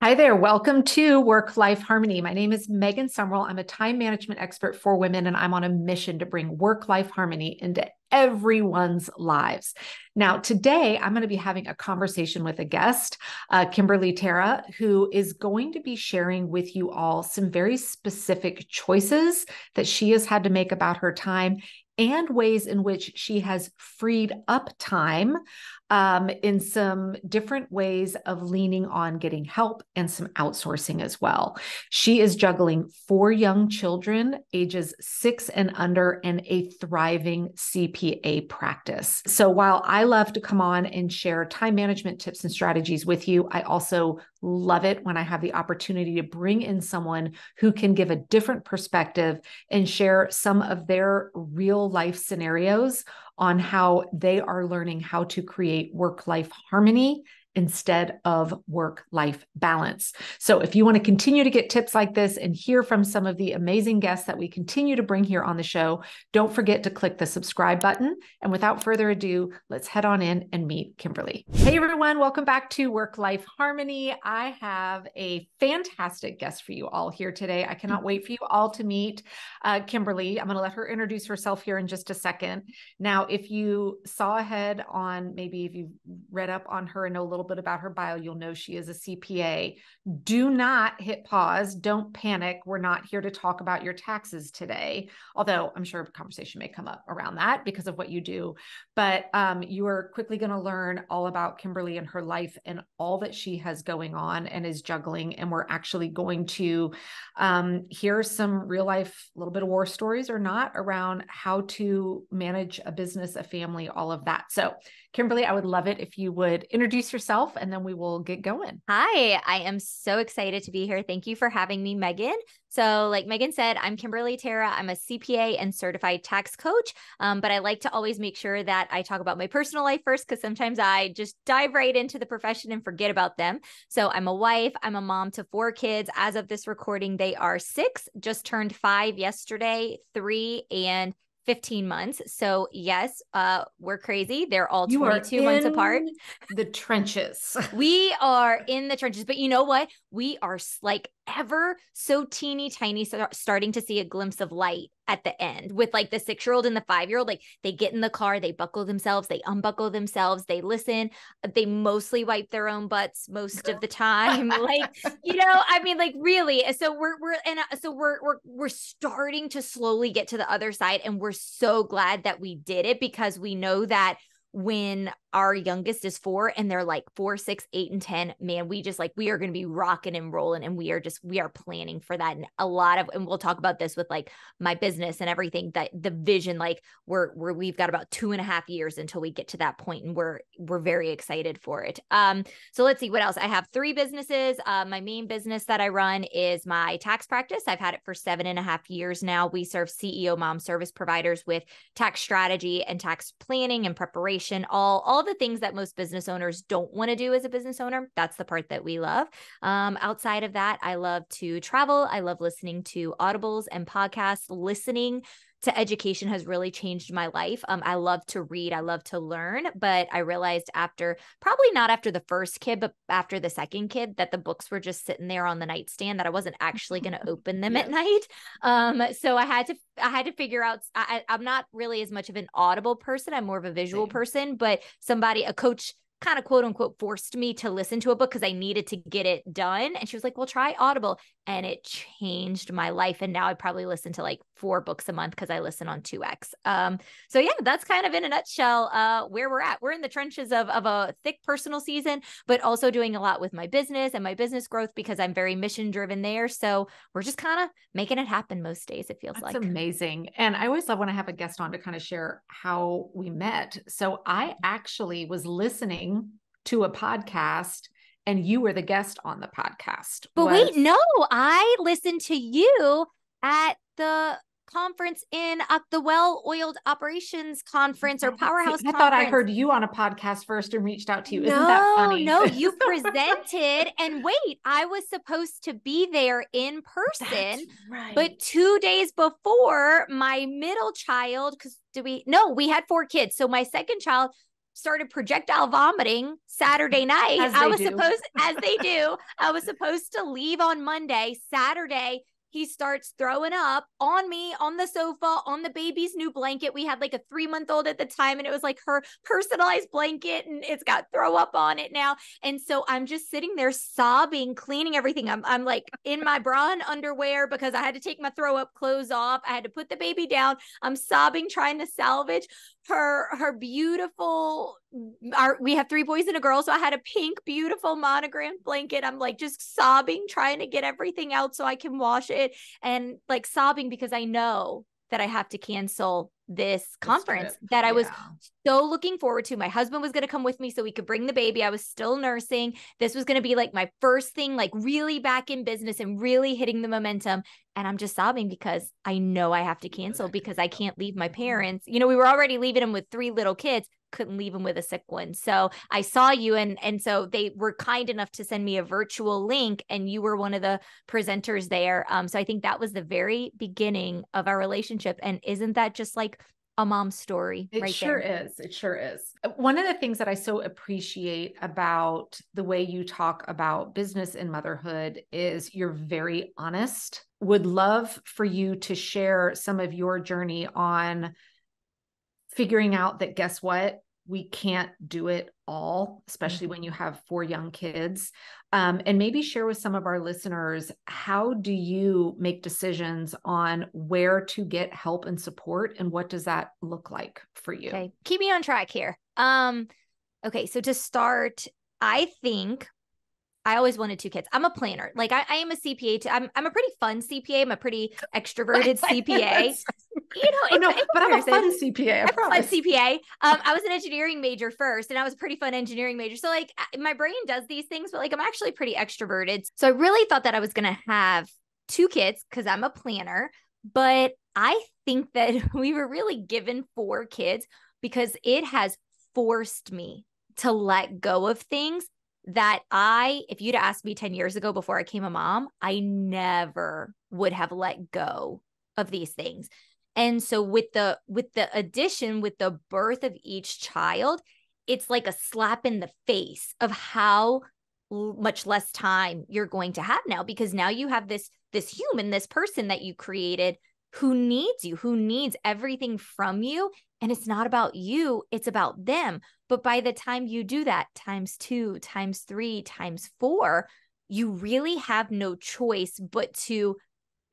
Hi there. Welcome to Work-Life Harmony. My name is Megan Sumrell. I'm a time management expert for women, and I'm on a mission to bring work-life harmony into everyone's lives. Now, today, I'm going to be having a conversation with a guest, Kimberly Tara, who is going to be sharing with you all some very specific choices that she has had to make about her time and ways in which she has freed up time in some different ways of leaning on getting help and some outsourcing as well. She is juggling 4 young children, ages 6 and under, and a thriving CPA practice. So while I love to come on and share time management tips and strategies with you, I also love it when I have the opportunity to bring in someone who can give a different perspective and share some of their real life scenarios on how they are learning how to create work-life harmony instead of work-life balance. So if you want to continue to get tips like this and hear from some of the amazing guests that we continue to bring here on the show, don't forget to click the subscribe button. And without further ado, let's head on in and meet Kimberly. Hey everyone, welcome back to Work-Life Harmony. I have a fantastic guest for you all here today. I cannot wait for you all to meet Kimberly. I'm going to let her introduce herself here in just a second. Now, if you saw ahead on, maybe if you read up on her and know a little bit about her bio, you'll know she is a CPA. Do not hit pause. Don't panic. We're not here to talk about your taxes today, although I'm sure a conversation may come up around that because of what you do. But you are quickly going to learn all about Kimberly and her life and all that she has going on and is juggling. And we're actually going to hear some real life, a little bit of war stories or not around how to manage a business, a family, all of that. So Kimberly, I would love it if you would introduce yourself and then we will get going. Hi, I am so excited to be here. Thank you for having me, Megan. So like Megan said, I'm Kimberly Tara. I'm a CPA and certified tax coach, but I like to always make sure that I talk about my personal life first because sometimes I just dive right into the profession and forget about them. So I'm a wife. I'm a mom to 4 kids. As of this recording, they are 6, just turned 5 yesterday, 3, and 15 months. So yes, we're crazy. They're all You 22 months apart. The trenches. We are in the trenches, but you know what? We are like ever so teeny tiny, starting to see a glimpse of light at the end with like the 6-year-old and the 5-year-old. Like they get in the car, they buckle themselves, they unbuckle themselves, they listen, they mostly wipe their own butts most of the time. Like, I mean, like really. So we're starting to slowly get to the other side, and we're so glad that we did it because we know that when our youngest is 4 and they're like 4, 6, 8, and 10, man, we are going to be rocking and rolling, and we are planning for that. And and we'll talk about this with like my business and everything, that the vision, like we've got about 2.5 years until we get to that point, and we're very excited for it. So let's see what else. I have 3 businesses. My main business that I run is my tax practice. I've had it for 7.5 years now. We serve CEO mom service providers with tax strategy and tax planning and preparation, all the things that most business owners don't want to do as a business owner. That's the part that we love. Outside of that, I love to travel. I love listening to audibles and podcasts. Listening to education has really changed my life. I love to read. I love to learn, but I realized probably not after the first kid, but after the second kid, that the books were just sitting there on the nightstand, that I wasn't actually going to open them at night. So I had to figure out, I'm not really as much of an audible person. I'm more of a visual person, but a coach kind of quote unquote forced me to listen to a book because I needed to get it done. And she was like, well, try Audible. And it changed my life. And now I probably listen to like 4 books a month because I listen on 2x. So yeah, that's kind of in a nutshell where we're at. We're in the trenches of a thick personal season, but also doing a lot with my business and my business growth because I'm very mission driven there. So we're just kind of making it happen most days, it feels like. That's amazing. And I always love when I have a guest on to kind of share how we met. So I actually was listening to a podcast and you were the guest on the podcast. But wait, no, I listened to you at the conference in the Well-Oiled Operations Conference or Powerhouse I thought I heard you on a podcast first and reached out to you. No, Isn't that funny? No, you presented. And wait, I was supposed to be there in person. That's right. But 2 days before, my middle child, we had 4 kids. So my second child started projectile vomiting Saturday night. As they do, I was supposed to leave on Monday. Saturday, he starts throwing up on me, on the sofa, on the baby's new blanket. We had like a 3-month-old at the time, and it was like her personalized blanket, and it's got throw up on it now. And so I'm just sitting there sobbing, cleaning everything. I'm like in my bra and underwear because I had to take my throw up clothes off. I had to put the baby down. I'm sobbing, trying to salvage her beautiful, we have 3 boys and a girl, so I had a pink beautiful monogrammed blanket. I'm like just sobbing, trying to get everything out so I can wash it, and like sobbing because I know that I have to cancel this conference that I was so looking forward to. My husband was going to come with me so we could bring the baby. I was still nursing. This was going to be like my first thing, like really back in business and really hitting the momentum. And I'm just sobbing because I know I have to cancel because I can't leave my parents. You know, we were already leaving them with 3 little kids, couldn't leave them with a sick one. So I saw you, and so they were kind enough to send me a virtual link, and you were one of the presenters there. So I think that was the very beginning of our relationship. And isn't that just like a mom's story? It sure is. It sure is. One of the things that I so appreciate about the way you talk about business and motherhood is you're very honest. Would love for you to share some of your journey on figuring out that, guess what? We can't do it all, especially when you have 4 young kids. And maybe share with some of our listeners, how do you make decisions on where to get help and support, and what does that look like for you? Okay, keep me on track here. Okay, so to start, I think I always wanted 2 kids. I'm a planner. Like I am a CPA. I'm a pretty fun CPA. I'm a pretty extroverted CPA. You know, but I'm a fun CPA. I promise. Fun CPA. I was an engineering major first, and I was a pretty fun engineering major. So like my brain does these things, but like I'm actually pretty extroverted. So I really thought that I was going to have 2 kids because I'm a planner. But I think that we were really given 4 kids because it has forced me to let go of things that if you'd asked me 10 years ago before I became a mom, I never would have let go of these things. And so with the addition, with the birth of each child, it's like a slap in the face of how much less time you're going to have now, because now you have this human, this person that you created who needs you, who needs everything from you. And it's not about you, it's about them. But by the time you do that times 2, times 3, times 4, you really have no choice but to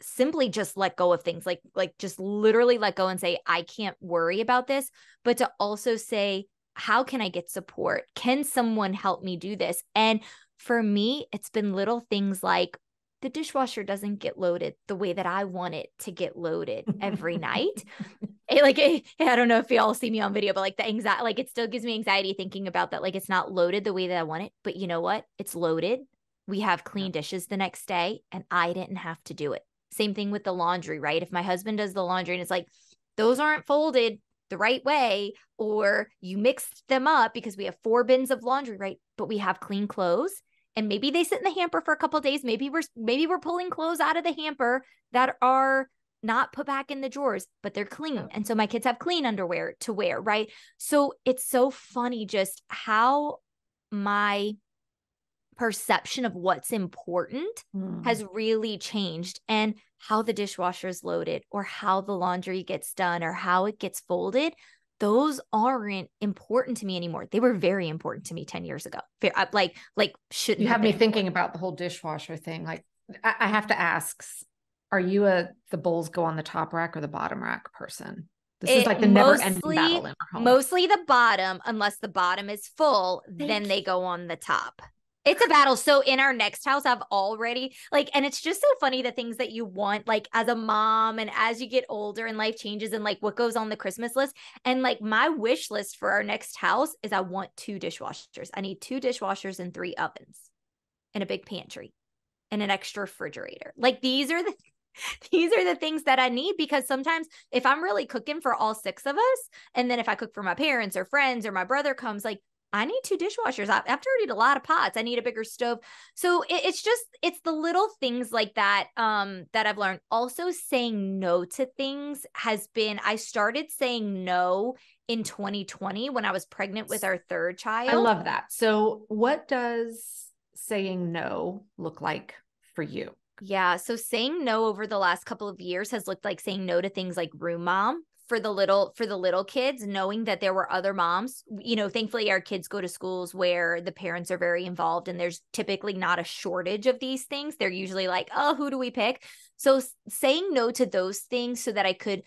simply just let go of things, like just literally let go and say, I can't worry about this, but to also say, how can I get support? Can someone help me do this? And for me, it's been little things like the dishwasher doesn't get loaded the way that I want it to get loaded every night. I don't know if y'all see me on video, but like the anxiety, like it still gives me anxiety thinking about that. Like it's not loaded the way that I want it, but you know what? It's loaded. We have clean dishes the next day, and I didn't have to do it. Same thing with the laundry, right? If my husband does the laundry and it's like, those aren't folded the right way, or you mixed them up because we have 4 bins of laundry, right? But we have clean clothes, and maybe they sit in the hamper for a couple of days. Maybe we're pulling clothes out of the hamper that are not put back in the drawers, but they're clean. And so my kids have clean underwear to wear, right? So it's so funny just how my perception of what's important has really changed, and how the dishwasher is loaded, or how the laundry gets done, or how it gets folded. Those aren't important to me anymore. They were very important to me 10 years ago. Like shouldn't you have me thinking important. About the whole dishwasher thing. Like I have to ask, are you the bowls go on the top rack or the bottom rack person? This is like the never-ending battle in our home. Mostly the bottom, unless the bottom is full, then they go on the top. It's a battle. So in our next house, I've already and it's just so funny, the things that you want, like as a mom, and as you get older and life changes, and like what goes on the Christmas list. And like my wish list for our next house is I want 2 dishwashers. I need 2 dishwashers and 3 ovens and a big pantry and an extra refrigerator. Like these are the things that I need, because sometimes if I'm really cooking for all 6 of us, and then if I cook for my parents or friends or my brother comes, like I need 2 dishwashers. I have to eat a lot of pots. I need a bigger stove. So it's the little things like that that I've learned. Also, saying no to things I started saying no in 2020 when I was pregnant with our third child. I love that. So what does saying no look like for you? Yeah. So saying no over the last couple of years has looked like saying no to things like room mom for the little kids, knowing that there were other moms. Thankfully our kids go to schools where the parents are very involved and there's typically not a shortage of these things. They're usually like, oh, who do we pick? So saying no to those things so that I could,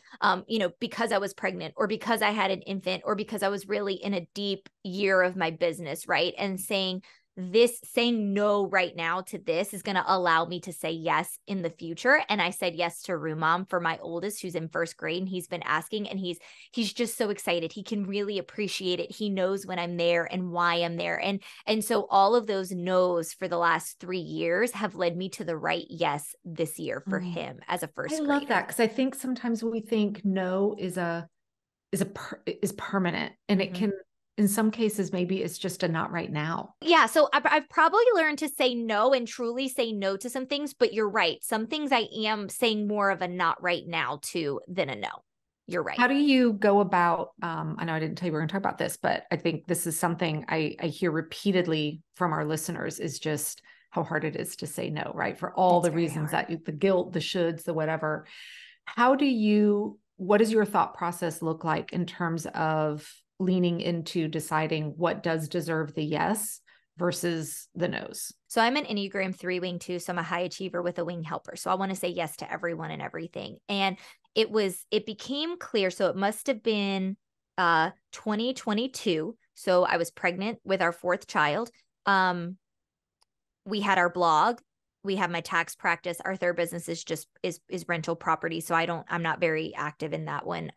because I was pregnant or because I had an infant or because I was really in a deep year of my business, right? And saying no right now to this is going to allow me to say yes in the future. And I said yes to room mom for my oldest, who's in first grade, and he's been asking, and he's just so excited. He can really appreciate it. He knows when I'm there and why I'm there. And so all of those no's for the last 3 years have led me to the right yes this year for him as a first grader. I love that, because I think sometimes we think no is permanent, and it can, in some cases, maybe it's just a not right now. Yeah. So I've probably learned to say no and truly say no to some things, but you're right. Some things I am saying more of a not right now to than a no. You're right. How do you go about, I know I didn't tell you we were going to talk about this, but I think this is something I hear repeatedly from our listeners, is just how hard it is to say no, right? For all the reasons that the guilt, the shoulds, the whatever. What does your thought process look like in terms of leaning into deciding what does deserve the yes versus the no's? So I'm an Enneagram 3 wing too. So I'm a high achiever with a wing helper. So I want to say yes to everyone and everything. And it became clear. So it must have been 2022. So I was pregnant with our fourth child. We had our blog. We have my tax practice. Our third business is rental property. So I'm not very active in that one.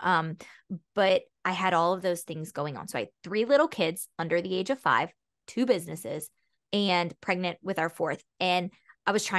But I had all of those things going on. So I had 3 little kids under the age of 5, 2 businesses, and pregnant with our fourth. And I was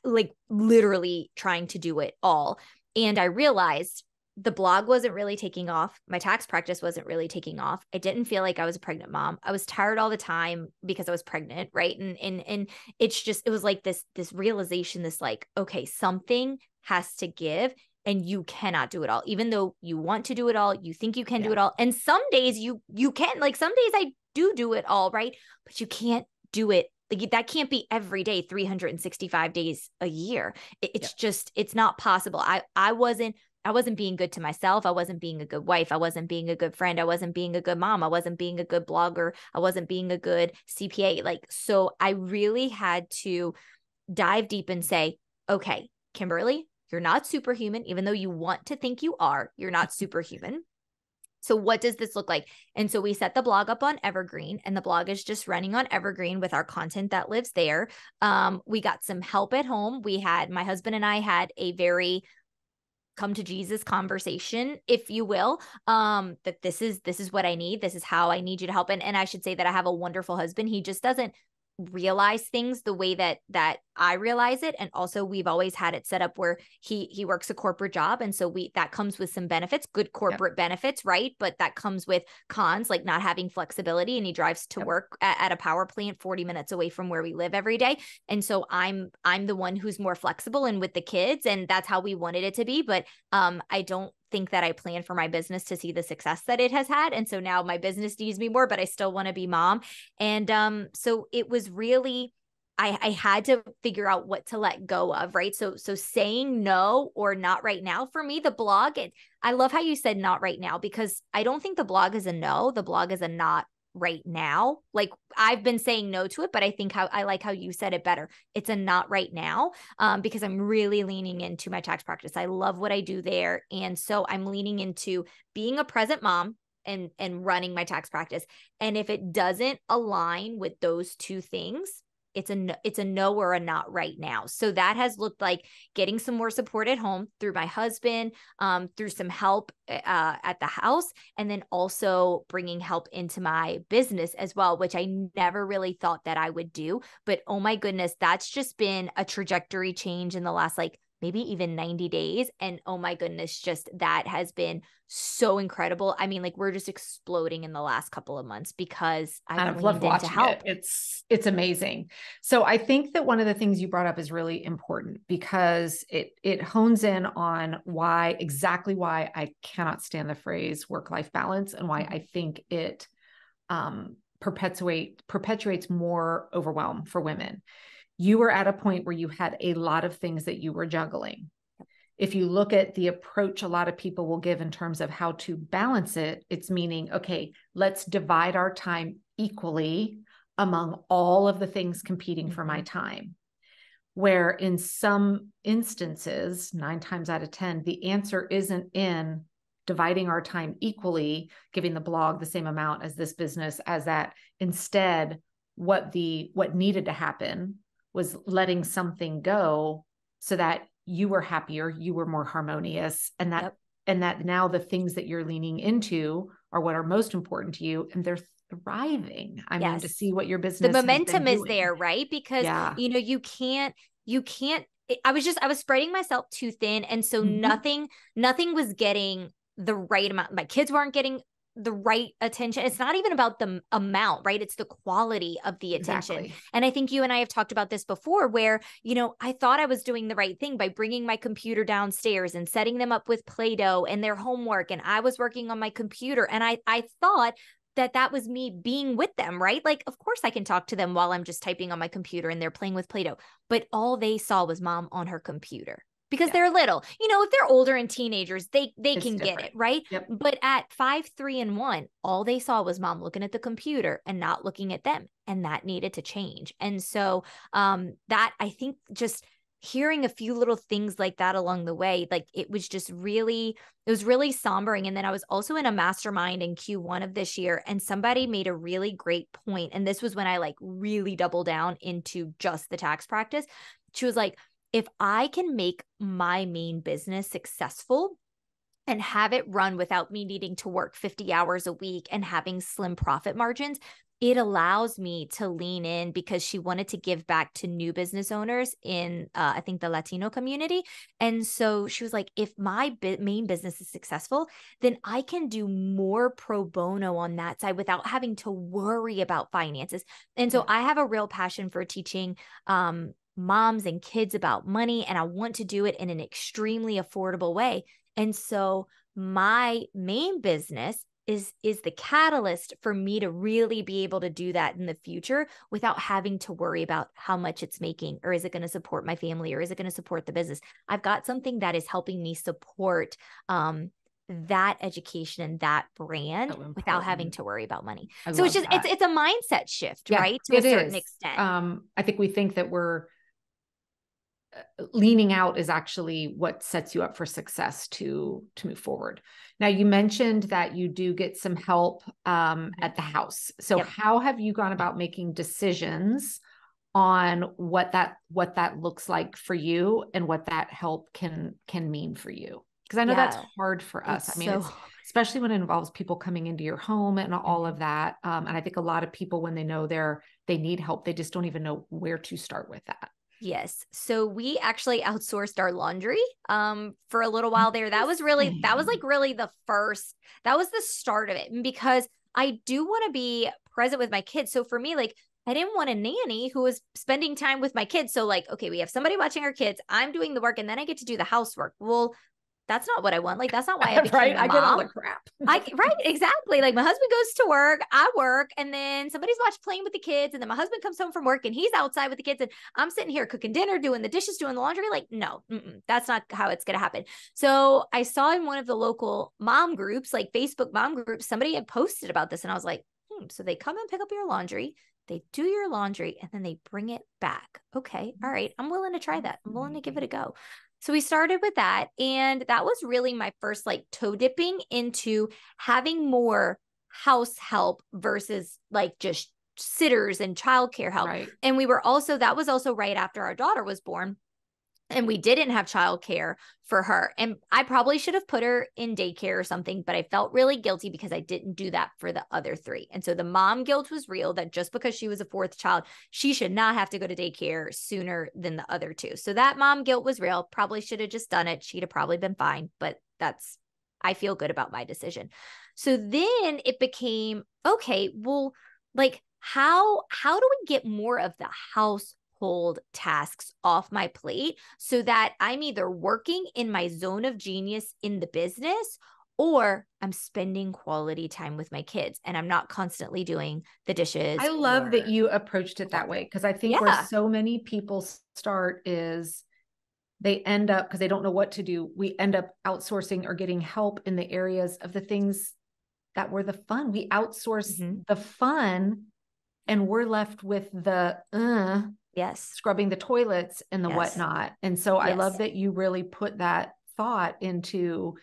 like literally trying to do it all. And I realized the blog wasn't really taking off. My tax practice wasn't really taking off. I didn't feel like I was a pregnant mom. I was tired all the time because I was pregnant, right? And it was like this realization, this like, okay, something has to give, and you cannot do it all. Even though you want to do it all, you think you can do it all. And some days you can, like some days I do it all, right? But you can't do it. Like that can't be every day, 365 days a year. It's not possible. I wasn't being good to myself. I wasn't being a good wife. I wasn't being a good friend. I wasn't being a good mom. I wasn't being a good blogger. I wasn't being a good CPA. So I really had to dive deep and say, okay, Kimberly, you're not superhuman. Even though you want to think you are, you're not superhuman. So what does this look like? And so we set the blog up on Evergreen, and the blog is just running on Evergreen with our content that lives there. We got some help at home. My husband and I had a very come to Jesus conversation, if you will, that this is what I need. This is how I need you to help. And I should say that I have a wonderful husband. He just doesn't realize things the way that I realize it. And also we've always had it set up where he works a corporate job. And so that comes with some benefits, good corporate benefits, right? But that comes with cons, like not having flexibility. And he drives to work at a power plant 40 minutes away from where we live every day. And so I'm the one who's more flexible and with the kids, and that's how we wanted it to be. But I don't think that I plan for my business to see the success that it has had. And so now my business needs me more, but I still want to be mom. And so it was really, I had to figure out what to let go of, right? So saying no or not right now for me, the blog, I love how you said not right now, because I don't think the blog is a no, the blog is a not right now. Like I've been saying no to it, but I think I like how you said it better. It's a not right now, because I'm really leaning into my tax practice. I love what I do there. And so I'm leaning into being a present mom and running my tax practice. And if it doesn't align with those two things, it's a no or a not right now. So that has looked like getting some more support at home through my husband, through some help at the house, and then also bringing help into my business as well, which I never really thought that I would do. But oh my goodness, that's just been a trajectory change in the last like maybe even 90 days. And oh my goodness, just that has been so incredible. I mean, like we're just exploding in the last couple of months because And I've I've loved leaned in to watching help. it. It's amazing. So I think that one of the things you brought up is really important because it hones in on exactly why I cannot stand the phrase work-life balance and why I think it perpetuates more overwhelm for women. You were at a point where you had a lot of things that you were juggling. If you look at the approach a lot of people will give in terms of how to balance it, it's meaning, okay, let's divide our time equally among all of the things competing for my time. Where in some instances, 9 times out of 10, the answer isn't in dividing our time equally, giving the blog the same amount as this business, as that. Instead, what needed to happen was letting something go so that you were happier, you were more harmonious, and that now the things that you're leaning into are what are most important to you, and they're thriving. I mean, to see what your business, the momentum is there, right? Because you can't, I was spreading myself too thin. And so nothing was getting the right amount. My kids weren't getting the right attention. It's not even about the amount, right? It's the quality of the attention. Exactly. And I think you and I have talked about this before where, I thought I was doing the right thing by bringing my computer downstairs and setting them up with Play-Doh and their homework. And I was working on my computer and I thought that was me being with them, right? Like, of course I can talk to them while I'm just typing on my computer and they're playing with Play-Doh, but all they saw was mom on her computer. Because they're little, if they're older and teenagers, they can get it, right? Yep. But at 5, 3, and 1, all they saw was mom looking at the computer and not looking at them. And that needed to change. And so that I think just hearing a few little things like that along the way, like it was really sombering. And then I was also in a mastermind in Q1 of this year, and somebody made a really great point. And this was when I like really doubled down into just the tax practice. She was like, if I can make my main business successful and have it run without me needing to work 50 hours a week and having slim profit margins, it allows me to lean in, because she wanted to give back to new business owners in, I think, the Latino community. And so she was like, if my main business is successful, then I can do more pro bono on that side without having to worry about finances. And so I have a real passion for teaching moms and kids about money, and I want to do it in an extremely affordable way. And so my main business is the catalyst for me to really be able to do that in the future without having to worry about how much it's making, or is it going to support my family, or is it going to support the business? I've got something that is helping me support that education and that brand without having to worry about money. So it's just, it's a mindset shift, right? To a certain extent. I think we think that we're leaning out is actually what sets you up for success to move forward. Now, you mentioned that you do get some help at the house. So how have you gone about making decisions on what that looks like for you and what that help can mean for you? Because I know that's hard for us. I mean, it's especially when it involves people coming into your home and all of that. And I think a lot of people, when they know they need help, they just don't even know where to start with that. Yes. So we actually outsourced our laundry for a little while there. That was the start of it. And because I do want to be present with my kids. So for me, like, I didn't want a nanny who was spending time with my kids. So like, okay, we have somebody watching our kids, I'm doing the work, and then I get to do the housework. Well, that's not what I want. Like, that's not why I became a mom. I get all the crap. Right, exactly. Like, my husband goes to work, I work, and then somebody's playing with the kids, and then my husband comes home from work and he's outside with the kids, and I'm sitting here cooking dinner, doing the dishes, doing the laundry. Like, no, that's not how it's going to happen. So I saw in one of the local mom groups, like Facebook mom groups, somebody had posted about this, and I was like, so they come and pick up your laundry, they do your laundry, and then they bring it back. Okay. All right. I'm willing to try that. I'm willing to give it a go. So we started with that. And that was really my first like toe dipping into having more house help versus like just sitters and childcare help. Right. And that was also right after our daughter was born. and we didn't have childcare for her. And I probably should have put her in daycare or something, but I felt really guilty because I didn't do that for the other three. And so the mom guilt was real, that just because she was a fourth child, she should not have to go to daycare sooner than the other two. So that mom guilt was real. Probably should have just done it. She'd have probably been fine, but I feel good about my decision. So then it became, okay, well, like how do we get more of the household tasks off my plate so that I'm either working in my zone of genius in the business, or I'm spending quality time with my kids and I'm not constantly doing the dishes. I love that you approached it that way, because I think where so many people start is they end up, because they don't know what to do, we end up outsourcing or getting help in the areas of the things that were the fun. We outsource the fun, and we're left with the scrubbing the toilets and the whatnot. And so I love that you really put that thought into,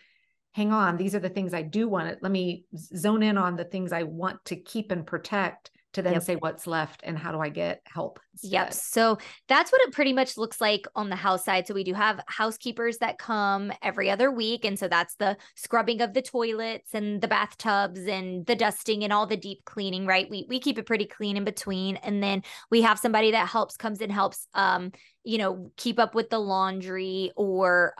hang on, these are the things I do want to, let me zone in on the things I want to keep and protect, to then say what's left and how do I get help instead. Yep. So that's what it pretty much looks like on the house side. So we do have housekeepers that come every other week. And so that's the scrubbing of the toilets and the bathtubs and the dusting and all the deep cleaning, right? We keep it pretty clean in between. And then we have somebody that comes and helps, keep up with the laundry, or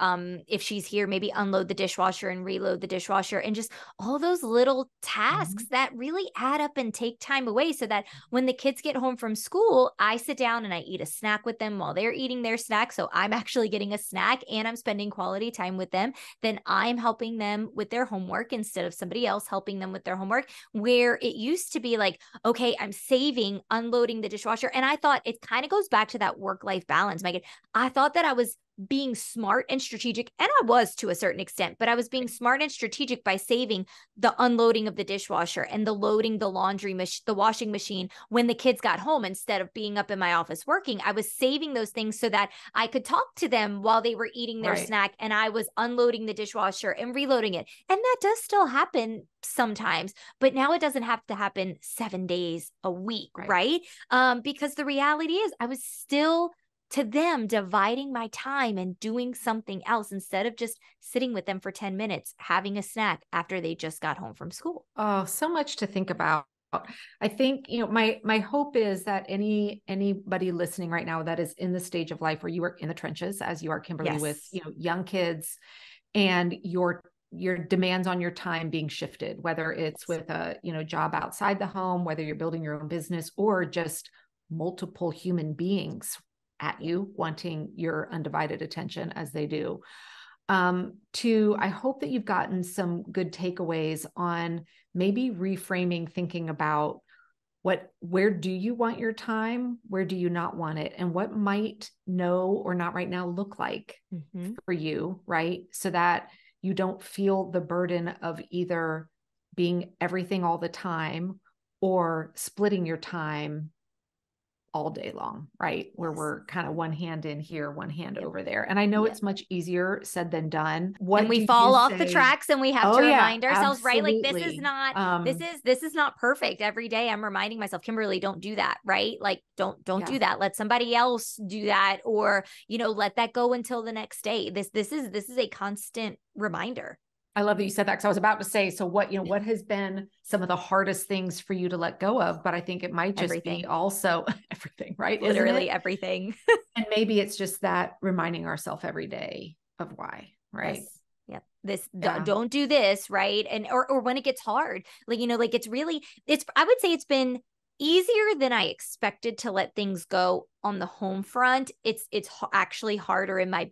if she's here, maybe unload the dishwasher and reload the dishwasher, and just all those little tasks that really add up and take time away, so that when the kids get home from school, I sit down and I eat a snack with them while they're eating their snack. So I'm actually getting a snack and I'm spending quality time with them. Then I'm helping them with their homework instead of somebody else helping them with their homework, where it used to be like, okay, I'm saving unloading the dishwasher. And I thought it kind of goes back to that work-life balance, Megan. I thought that I was being smart and strategic, and I was to a certain extent, but I was being smart and strategic by saving the unloading of the dishwasher and the loading the the washing machine when the kids got home. Instead of being up in my office working, I was saving those things so that I could talk to them while they were eating their snack, and I was unloading the dishwasher and reloading it. And that does still happen sometimes, but now it doesn't have to happen 7 days a week, right? Because the reality is I was still, to them, dividing my time and doing something else instead of just sitting with them for 10 minutes, having a snack after they just got home from school. Oh, so much to think about. I think, my hope is that anybody listening right now that is in the stage of life where you are in the trenches, as you are, Kimberly, with, young kids, and your demands on your time being shifted, whether it's with a, job outside the home, whether you're building your own business, or just multiple human beings at you wanting your undivided attention as they do. I hope that you've gotten some good takeaways on maybe reframing, thinking about where do you want your time? Where do you not want it? And what might no or not right now look like for you, right? So that you don't feel the burden of either being everything all the time or splitting your time all day long, right? Where we're kind of one hand in here, one hand over there. And I know it's much easier said than done. And we fall off the tracks, and we have to remind ourselves, right? Like this is not perfect. Every day I'm reminding myself, Kimberly, don't do that, right? Like don't do that. Let somebody else do that, or, let that go until the next day. This is a constant reminder. I love that you said that, because I was about to say, so what has been some of the hardest things for you to let go of? But I think it might just be also everything, right? Literally everything. And maybe it's just that reminding ourselves every day of why, right? Yes. Don't do this, right? And or when it gets hard, like, I would say it's been easier than I expected to let things go on the home front. It's actually harder in my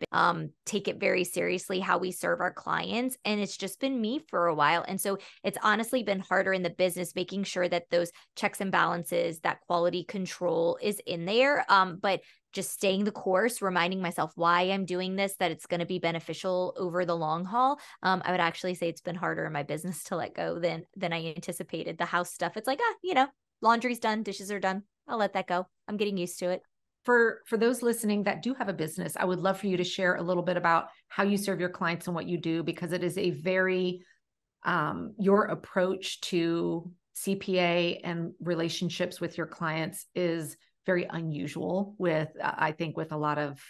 take it very seriously how we serve our clients, and it's just been me for a while. And so it's honestly been harder in the business, making sure that those checks and balances, that quality control is in there. But just staying the course, reminding myself why I'm doing this, that it's going to be beneficial over the long haul. I would actually say it's been harder in my business to let go than I anticipated. The house stuff, it's like, laundry's done, dishes are done. I'll let that go. I'm getting used to it. For those listening that do have a business, I would love for you to share a little bit about how you serve your clients and what you do, because it is a very, your approach to CPA and relationships with your clients is very unusual with, I think, with a lot of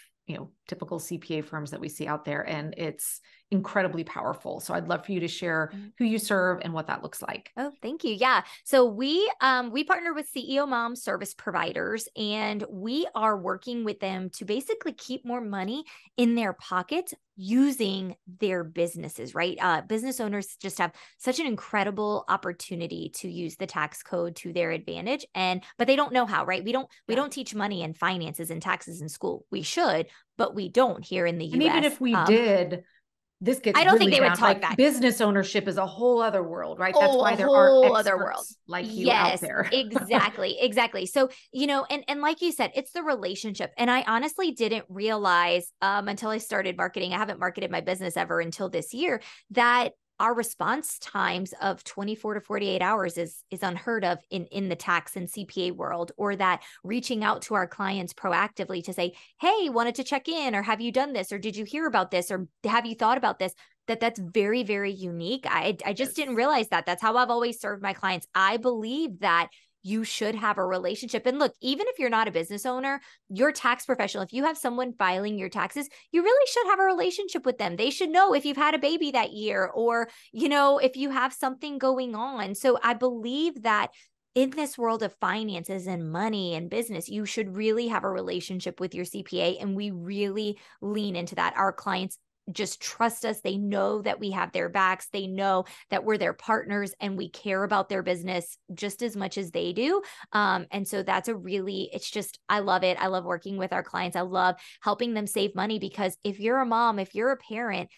typical CPA firms that we see out there. And it's incredibly powerful. So I'd love for you to share who you serve and what that looks like. Oh, thank you. Yeah. So we partner with CEO Mom service providers, and we are working with them to basically keep more money in their pockets using their businesses, right? Business owners just have such an incredible opportunity to use the tax code to their advantage, but they don't know how, right? We don't teach money and finances and taxes in school. We should, but we don't here in the US. And even if we did, this gets I don't think really they would down. talk that. Business ownership is a whole other world, right? That's why there are experts like you out there. Exactly. So, and like you said, it's the relationship. And I honestly didn't realize until I started marketing, I haven't marketed my business ever until this year, that our response times of 24 to 48 hours is unheard of in the tax and CPA world, or that reaching out to our clients proactively to say, hey, wanted to check in, or have you done this, or did you hear about this, or have you thought about this? That's very, very unique. I just didn't realize that. That's how I've always served my clients. I believe that you should have a relationship. And look, even if you're not a business owner, your tax professional, if you have someone filing your taxes, you really should have a relationship with them. They should know if you've had a baby that year, or, if you have something going on. So I believe that in this world of finances and money and business, you should really have a relationship with your CPA. And we really lean into that. Our clients just trust us. They know that we have their backs. They know that we're their partners and we care about their business just as much as they do. And so it's just, I love it. I love working with our clients. I love helping them save money, because if you're a mom, if you're a parent,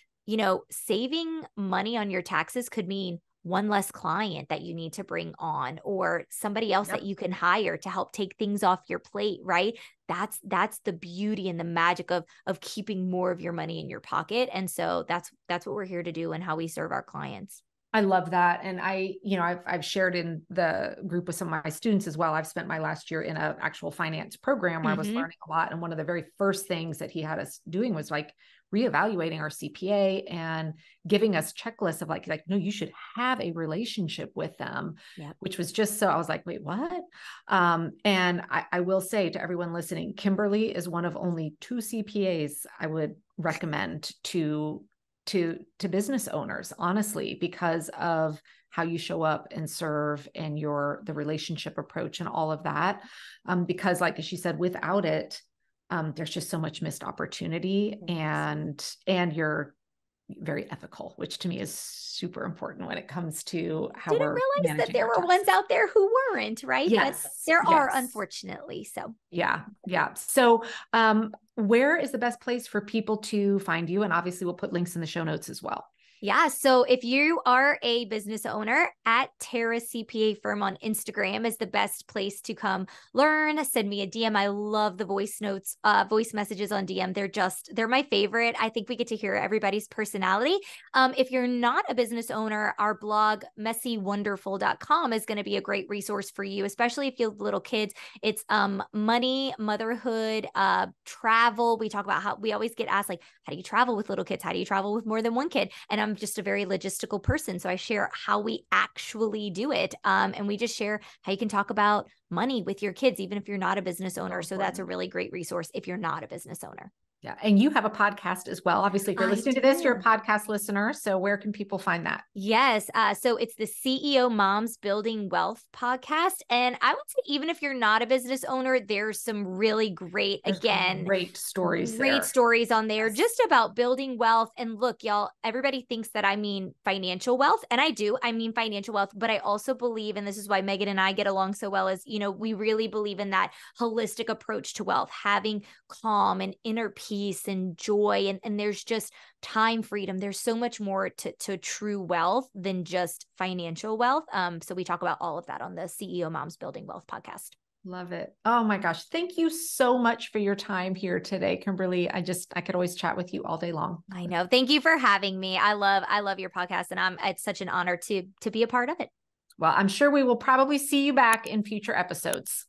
saving money on your taxes could mean one less client that you need to bring on, or somebody else that you can hire to help take things off your plate, right? That's the beauty and the magic of keeping more of your money in your pocket. And so that's what we're here to do and how we serve our clients. I love that. And I've shared in the group with some of my students as well. I've spent my last year in an actual finance program where I was learning a lot. And one of the very first things that he had us doing was like reevaluating our CPA and giving us checklists of like, no, you should have a relationship with them, which was just so, I was like, wait, what? And I will say to everyone listening, Kimberly is one of only 2 CPAs I would recommend to business owners, honestly, because of how you show up and serve and the relationship approach and all of that. Because like she said, without it, there's just so much missed opportunity, and you're very ethical, which to me is super important when it comes to how Didn't we're realize that there were taxes. ones out there who weren't, right? Yes. There are, unfortunately. So yeah. So where is the best place for people to find you? And obviously we'll put links in the show notes as well. Yeah. So if you are a business owner, at Tara CPA Firm on Instagram is the best place to come learn. Send me a DM. I love the voice notes, voice messages on DM. They're my favorite. I think we get to hear everybody's personality. If you're not a business owner, our blog, messywonderful.com, is going to be a great resource for you, especially if you have little kids. It's money, motherhood, travel. We talk about how we always get asked, like, how do you travel with little kids? How do you travel with more than one kid? And I'm just a very logistical person. So I share how we actually do it. And we just share how you can talk about money with your kids, even if you're not a business owner. So that's a really great resource if you're not a business owner. Yeah. And you have a podcast as well. Obviously, if you're listening to this, you're a podcast listener. So where can people find that? Yes. So it's the CEO Moms Building Wealth podcast. And I would say, even if you're not a business owner, there's some really great, great stories on there just about building wealth. And look, y'all, everybody thinks that I mean financial wealth. And I do. I mean financial wealth. But I also believe, and this is why Megan and I get along so well, is, we really believe in that holistic approach to wealth, having calm and inner peace and joy. And there's just time freedom. There's so much more to true wealth than just financial wealth. So we talk about all of that on the CEO Moms Building Wealth podcast. Love it. Oh my gosh. Thank you so much for your time here today, Kimberly. I could always chat with you all day long. I know. Thank you for having me. I love your podcast, and it's such an honor to be a part of it. Well, I'm sure we will probably see you back in future episodes.